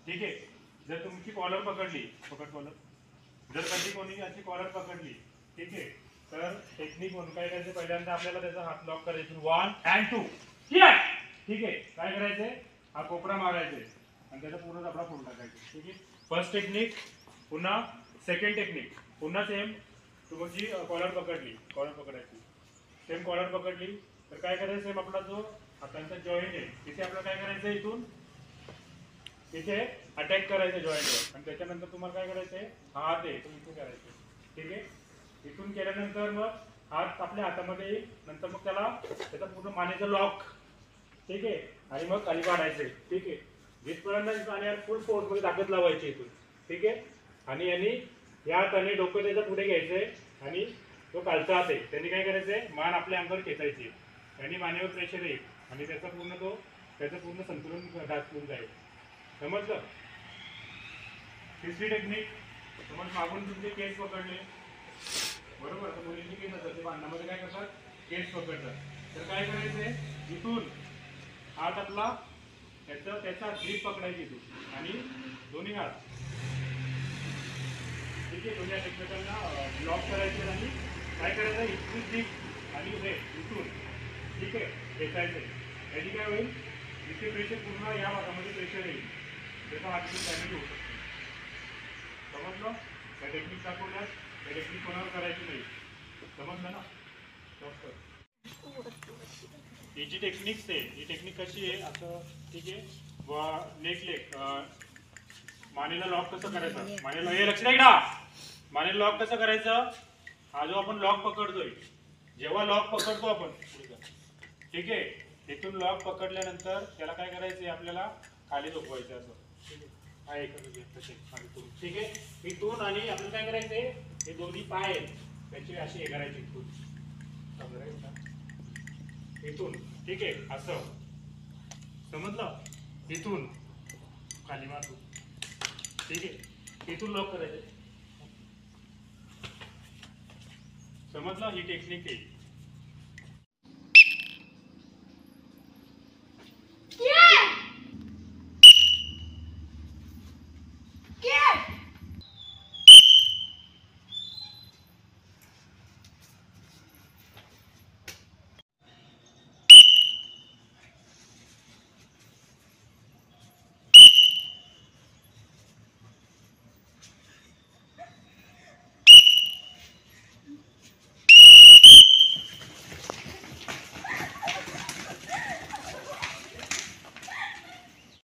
ठीक आहे. जर तुमची कॉलर पकडली, पकड कॉलर, जर कधी कोणी याची कॉलर पकडली, ठीक आहे, तर टेक्निक म्हणून काय करायचं, पहिल्यांदा आपल्याला त्याचा हात लॉक करायचा 1 and 2, ठीक आहे. काय करायचंय, हा कोपरा मारायचे आणि त्याचा पूर्ण कपडा फोडून टाकायचा. ठीक आहे. फर्स्ट टेक्निक, पुन्हा सेकंड टेक्निक, पुन्हा सेम. तुमची कॉलर पकडली, कॉलर पकडायची, सेम कॉलर पकडली तर काय करायचं, सेम आपला जो हातांचा जॉईंट आहे तिथे आपल्याला काय करायचं, इथून इथे अटॅक करायचं जॉईंटवर आणि त्याच्यानंतर तुम्हाला काय करायचंय, हा हात आहे तो इथे करायचं. ठीक आहे. इथून केल्यानंतर मग हात आपल्या हातामध्ये येईल, नंतर मग त्याचा पूर्ण मानेचं लॉक, ठीक आहे, आणि मग खाली काढायचंय. ठीक आहे. जिथपर्यंत आणि फुल फोर्स मध्ये ताकद लावायची इथून. ठीक आहे. आणि यांनी या हाताने डोकं त्याच्या पुढे घ्यायचंय आणि तो खालचा हात आहे त्यांनी काय करायचंय, मान आपल्या अंगावर खेचायची आणि मानेवर प्रेशर येईल आणि त्याचं पूर्ण संतुलन ढासळून जाईल. समजलं. तिसरी टेक्निक, समज मागून तुमचे केस पकडले, बरोबर, तर मुलींची केस असतात ते बांधण्यामध्ये काय करतात, केस पकडतात. तर काय करायचंय, इथून हात आपला त्याचा ग्रीप पकडायची इथून आणि दोन्ही हात, ठीक आहे, दोन्ही हात एकमेकांना लॉक करायचे आणि काय करायचं, इथून ग्रीप आणि हे इथून, ठीक आहे, खेचायचंय. याची काय होईल, इथे प्रेशर पूर्ण या भागामध्ये प्रेशर येईल, त्याचा हात इथून डॅमेज होऊ शकतो. समजलं. त्या टेक्निक दाखवल्यास त्या टेक्निक कोणावर करायची नाही. समजलं ना. ही जी टेक्निक्स आहे, ही टेक्निक कशी आहे, असं, ठीक आहे, लेग मानेला लॉक कसं करायचं, मानेला हे लक्ष द्या, मानेला लॉक कसं करायचं, हा जो आपण लॉक पकडतोय, जेव्हा लॉक पकडतो आपण, ठीक आहे, इथून लॉक पकडल्यानंतर त्याला काय करायचंय, आपल्याला खाली झोपवायचं असं. ठीक आहे. ठीक आहे. इथून आणि आपण काय करायचंय, हे दोन्ही पाय आहेत त्याचे असे हे करायचे इथून, ठीक आहे, असं. समजलं. इथून खाली मारू, ठीक आहे, इथून लॉक करायचे. समजलं. ही टेक्निक आहे.